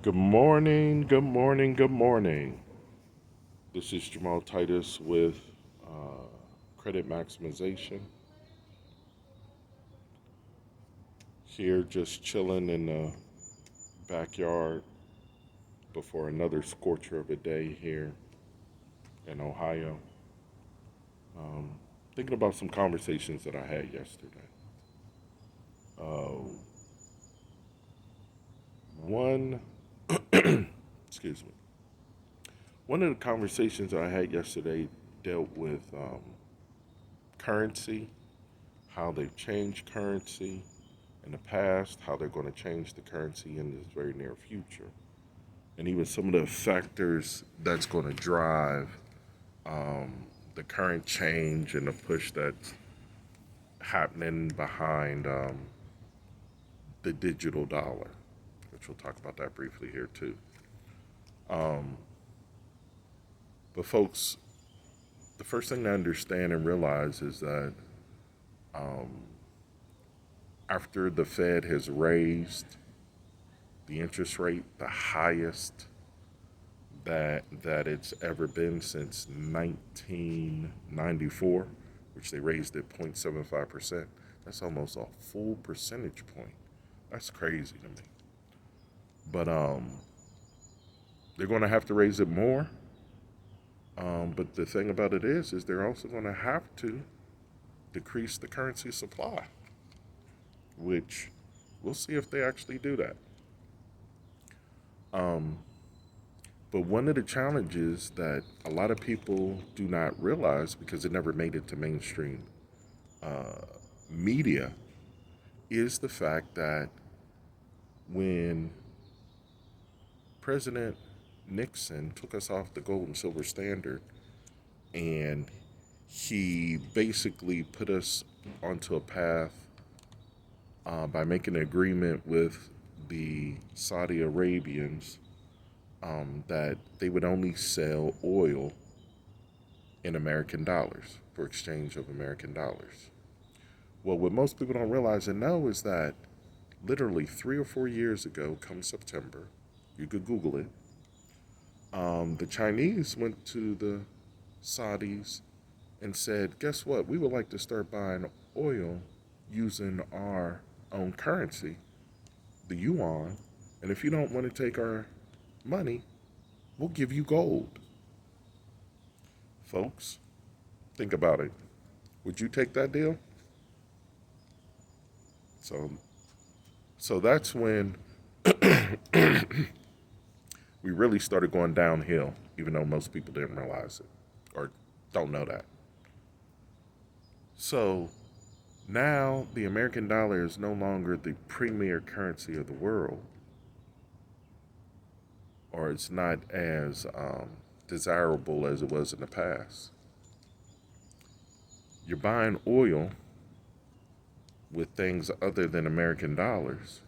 Good morning, good morning, good morning. This is Jamal Titus with Credit Maximization. Here, just chilling in the backyard before another scorcher of a day here in Ohio. Um, Thinking about some conversations that I had yesterday. Uh, one, excuse me, one of the conversations that I had yesterday dealt with currency, how they've changed currency in the past, how they're going to change the currency in this very near future, and even some of the factors that's going to drive um, the current change and the push that's happening behind the digital dollar, which we'll talk about that briefly here too. Um, but folks, the first thing to understand and realize is that um, after the Fed has raised the interest rate, the highest that it's ever been since 1994, which they raised it 0.75%. That's almost a full percentage point. That's crazy to me. But they're going to have to raise it more. But the thing about it is they're also going to have to decrease the currency supply, which we'll see if they actually do that. Um, But one of the challenges that a lot of people do not realize because it never made it to mainstream uh, media is the fact that when President Nixon took us off the gold and silver standard and he basically put us onto a path by making an agreement with the Saudi Arabians that they would only sell oil in American dollars for exchange of American dollars. Well, what most people don't realize and know is that literally 3 or 4 years ago, come September, you could Google it, the Chinese went to the Saudis and said, guess what? We would like to start buying oil using our own currency, the yuan. And if you don't want to take our money, we'll give you gold. Folks, think about it. Would you take that deal? So, so that's when we really started going downhill, even though most people didn't realize it or don't know that. So now the American dollar is no longer the premier currency of the world, or it's not as desirable as it was in the past. You're buying oil with things other than American dollars.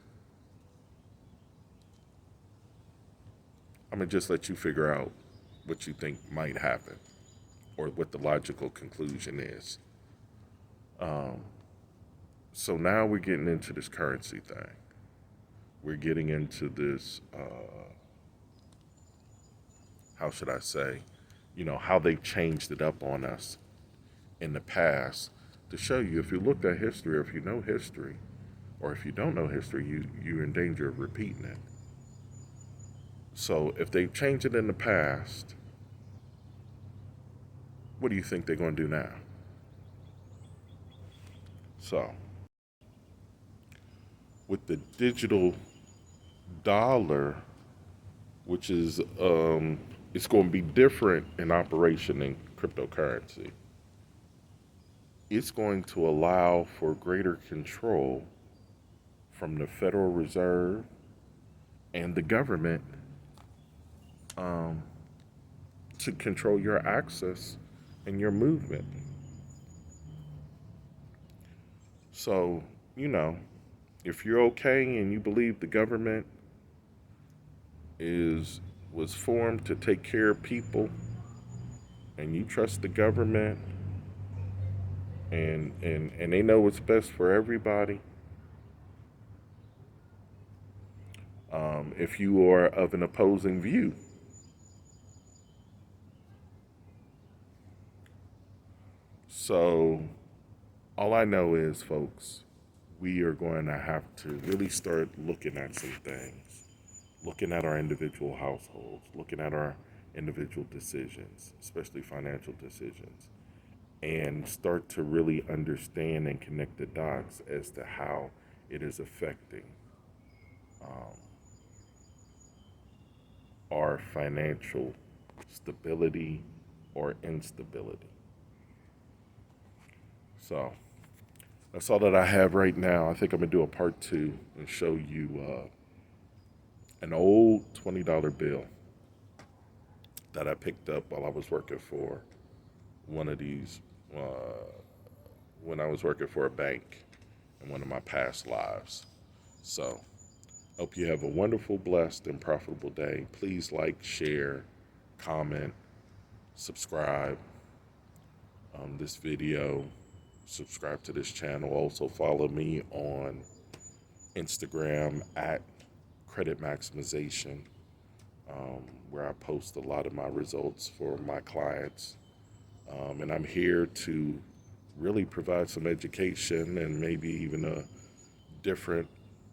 I'm going to just let you figure out what you think might happen or what the logical conclusion is. Um, so now we're getting into this currency thing. We're getting into this, how should I say, how they've changed it up on us in the past to show you if you looked at history or if you know history or if you don't know history, you're in danger of repeating it. So if they've changed it in the past, what do you think they're going to do now? So with the digital dollar, which is it's going to be different in operation than cryptocurrency. It's going to allow for greater control from the Federal Reserve and the government um, to control your access and your movement. So, if you're okay and you believe the government is was formed to take care of people and you trust the government and they know what's best for everybody, if you are of an opposing view. So, all I know is, folks, we are going to have to really start looking at some things, looking at our individual households, looking at our individual decisions, especially financial decisions, and start to really understand and connect the dots as to how it is affecting um, our financial stability or instability. So that's all that I have right now. I think I'm gonna do a part two and show you an old $20 bill that I picked up while I was working for one of these, when I was working for a bank in one of my past lives. So, hope you have a wonderful, blessed, and profitable day. Please like, share, comment, subscribe this video, subscribe to this channel. Also, follow me on Instagram at Credit Maximization, where I post a lot of my results for my clients. And I'm here to really provide some education and maybe even a different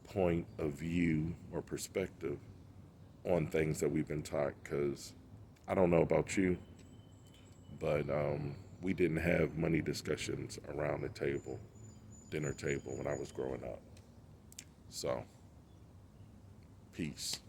point of view or perspective on things that we've been taught. Because I don't know about you, but we didn't have money discussions around the table, dinner table, when I was growing up. So, peace.